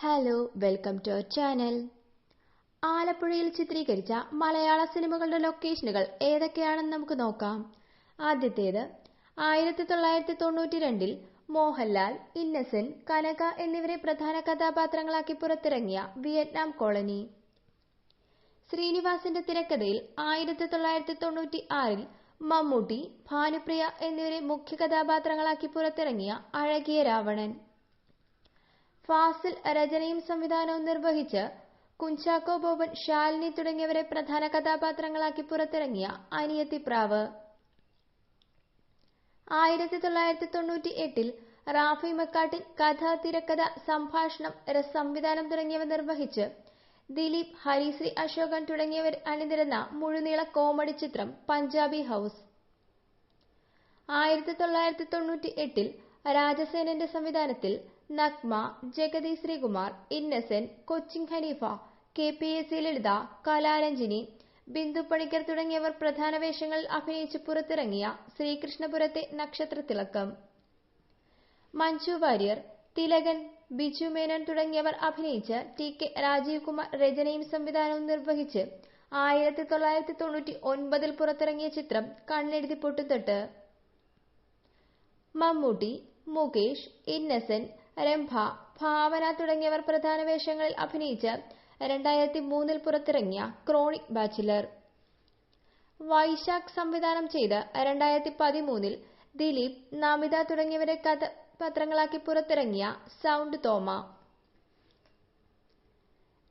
Hello, welcome to our channel. ആലപ്പുഴയിൽ ചിത്രീകരിച്ച മലയാള സിനിമകളുടെ ലൊക്കേഷനുകൾ ഏതൊക്കെയാണെന്ന് നമുക്ക് നോക്കാം. ആദ്യത്തേത് 1992 മോഹൻലാൽ, ഇന്നസെന്റ്, കനക എന്നിവരെ പ്രധാന കഥാപാത്രങ്ങളാക്കി പുറത്തിറങ്ങിയ വിയറ്റ്നാം കോളനി. ശ്രീനിവാസിന്റെ തിരക്കഥയിൽ 1996 മമ്മൂട്ടി, ഭാനുപ്രിയ എന്നിവരെ മുഖ്യ കഥാപാത്രങ്ങളാക്കി പുറത്തിറങ്ങിയ അഴകിയ രാവണൻ. ഫാസിൽ രചനയും സംവിധാനവും നിർവഹിച്ച് കുഞ്ചാക്കോ ബോബൻ, ശാലിനി തുടങ്ങിയവരെ പ്രധാന കഥാപാത്രങ്ങളാക്കി പുറത്തിറങ്ങിയ അനിയത്തിപ്രാവ്. 1998 റാഫി മക്കാട്ടിൻ കഥ, തിരക്കഥ, സംഭാഷണം, സംവിധാനം തുടങ്ങിയവ നിർവഹിച്ച് ദിലീപ്, ഹരിശ്രീ അശോകൻ തുടങ്ങിയവർ അണിനിരന്ന മുഴുനീള കോമഡി ചിത്രം പഞ്ചാബി ഹൗസ്. 1998 രാജസേനന്റെ സംവിധാനത്തിൽ നഗ്മ, ജഗതി ശ്രീകുമാർ, ഇന്നസെന്റ്, കൊച്ചിൻ ഹനീഫ, KPAC ലളിത, കലാരഞ്ജിനി, ബിന്ദു പണിക്കർ തുടങ്ങിയവർ പ്രധാന വേഷങ്ങളിൽ അഭിനയിച്ച് പുറത്തിറങ്ങിയ ശ്രീകൃഷ്ണപുരത്തെ നക്ഷത്രത്തിളക്കം. മഞ്ജു വാര്യർ, തിലകൻ, ബിജു മേനോൻ തുടങ്ങിയവർ അഭിനയിച്ച് TK രാജീവ് കുമാർ രചനയും സംവിധാനവും നിർവഹിച്ച് 1999 പുറത്തിറങ്ങിയ ചിത്രം കണ്ണെഴുതി പൊട്ടുതൊട്ട്. മമ്മൂട്ടി, മുകേഷ്, ഇന്നസെന്റ്, രംഭ, ഭാവന തുടങ്ങിയവർ പ്രധാന വേഷങ്ങളിൽ അഭിനയിച്ച് 2003 പുറത്തിറങ്ങിയ ക്രോണിക് ബാച്ചിലർ. വൈശാഖ് സംവിധാനം ചെയ്ത് 2013 ദിലീപ്, നമിത തുടങ്ങിയവരെ കഥാപാത്രങ്ങളാക്കി പുറത്തിറങ്ങിയ സൗണ്ട് തോമ.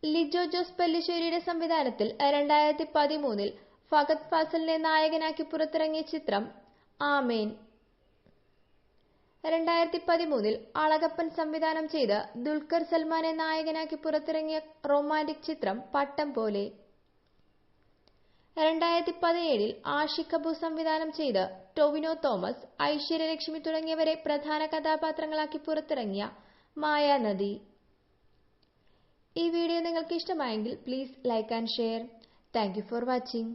ലിജോ ജോസ് പെല്ലിശ്ശേരിയുടെ സംവിധാനത്തിൽ 2013 ഫഹദ് ഫാസിലിനെ നായകനാക്കി പുറത്തിറങ്ങിയ ചിത്രം ആമേൻ. 2013 അളഗപ്പൻ സംവിധാനം ചെയ്ത് ദുൽഖർ സൽമാനെ നായകനാക്കി പുറത്തിറങ്ങിയ റൊമാന്റിക് ചിത്രം പട്ടം പോലെ. 2017 ആഷിഖ് അബു സംവിധാനം ചെയ്ത് ടൊവിനോ തോമസ്, ഐശ്വര്യലക്ഷ്മി തുടങ്ങിയവരെ പ്രധാന കഥാപാത്രങ്ങളാക്കി പുറത്തിറങ്ങിയ മായാനദി. ഈ വീഡിയോ നിങ്ങൾക്ക് ഇഷ്ടമായെങ്കിൽ please like and share. Thank you for watching.